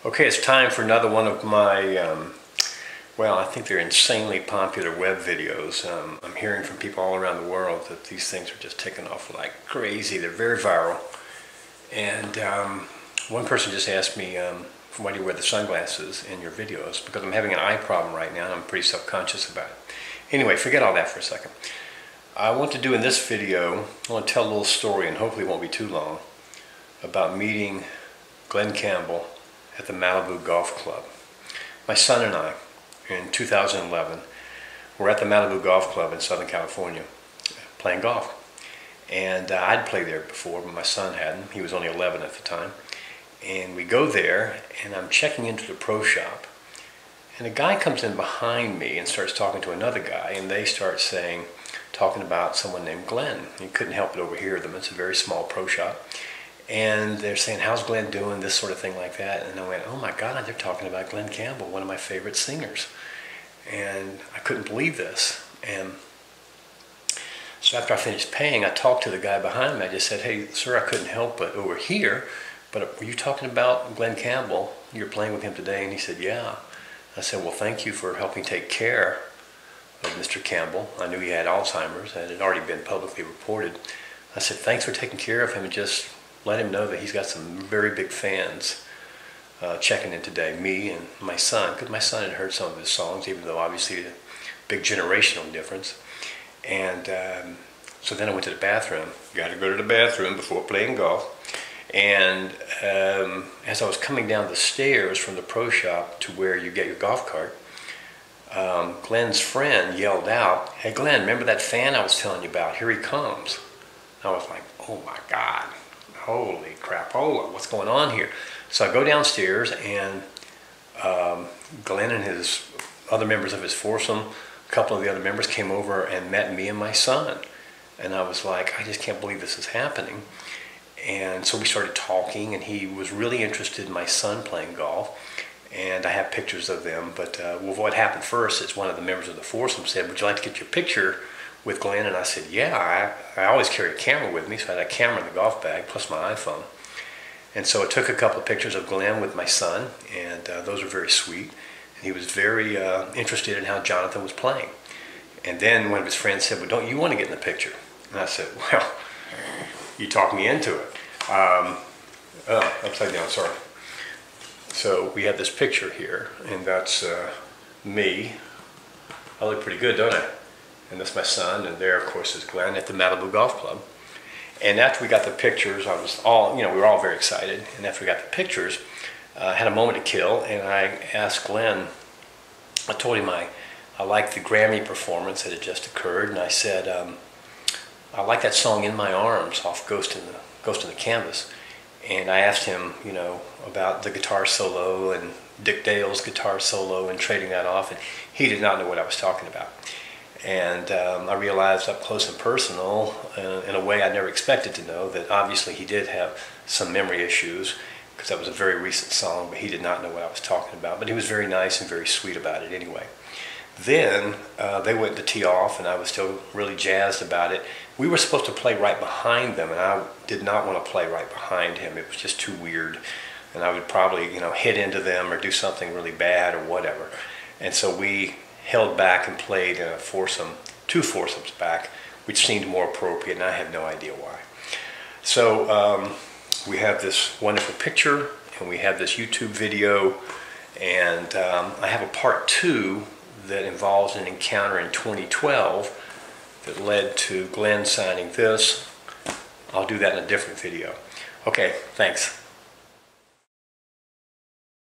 Okay, it's time for another one of my, well, I think they're insanely popular web videos. I'm hearing from people all around the world that these things are just taking off like crazy. They're very viral. And one person just asked me, why do you wear the sunglasses in your videos? Because I'm having an eye problem right now and I'm pretty self-conscious about it. Anyway, forget all that for a second. I want to do in this video, I want to tell a little story, and hopefully it won't be too long, about meeting Glen Campbell at the Malibu Golf Club. My son and I, in 2011, were at the Malibu Golf Club in Southern California playing golf. And I'd played there before, but my son hadn't. He was only 11 at the time. And we go there, and I'm checking into the pro shop. And a guy comes in behind me and starts talking to another guy, and they start talking about someone named Glen. You couldn't help but overhear them. It's a very small pro shop. And they're saying, how's Glen doing, this sort of thing like that. And I went, oh my God, they're talking about Glen Campbell, one of my favorite singers. And I couldn't believe this. And so after I finished paying, I talked to the guy behind me. I just said, hey, sir, I couldn't help but overhear, but were you talking about Glen Campbell? You're playing with him today? And he said, yeah. I said, well, thank you for helping take care of Mr. Campbell. I knew he had Alzheimer's, and it had already been publicly reported. I said, thanks for taking care of him, and just let him know that he's got some very big fans checking in today, me and my son, because my son had heard some of his songs, even though obviously a big generational difference. And so then I went to the bathroom. Got to go to the bathroom before playing golf. And as I was coming down the stairs from the pro shop to where you get your golf cart, Glen's friend yelled out, hey Glen, remember that fan I was telling you about? Here he comes. I was like, oh my God. Holy crapola, what's going on here? So I go downstairs, and Glen and his other members of his foursome, a couple of the other members came over and met me and my son. And I was like, I just can't believe this is happening. And so we started talking, and he was really interested in my son playing golf. And I have pictures of them, but well, what happened first is one of the members of the foursome said, would you like to get your picture with Glen? And I said, yeah, I always carry a camera with me, so I had a camera in the golf bag plus my iPhone. And so I took a couple of pictures of Glen with my son, and those were very sweet. And he was very interested in how Jonathan was playing. And then one of his friends said, well, don't you want to get in the picture? And I said, well, you talked me into it. Upside down, sorry. So we have this picture here, and that's me. I look pretty good, don't I? And that's my son, and there, of course, is Glen at the Malibu Golf Club. And after we got the pictures, I was all, we were all very excited. And after we got the pictures, I had a moment to kill, and I asked Glen, I told him I liked the Grammy performance that had just occurred, and I said, I like that song In My Arms off Ghost in the Canvas. And I asked him, about the guitar solo and Dick Dale's guitar solo and trading that off, and he did not know what I was talking about. And I realized up close and personal, in a way I never expected to know, that obviously he did have some memory issues, because that was a very recent song, but he did not know what I was talking about. But he was very nice and very sweet about it anyway. Then they went to tee off, and I was still really jazzed about it. We were supposed to play right behind them, and I did not want to play right behind him. It was just too weird, and I would probably, hit into them or do something really bad or whatever. And so we held back and played in a foursome, two foursomes back, which seemed more appropriate, and I had no idea why. So we have this wonderful picture, and we have this YouTube video, and I have a part 2 that involves an encounter in 2012 that led to Glen signing this. I'll do that in a different video. Okay, thanks.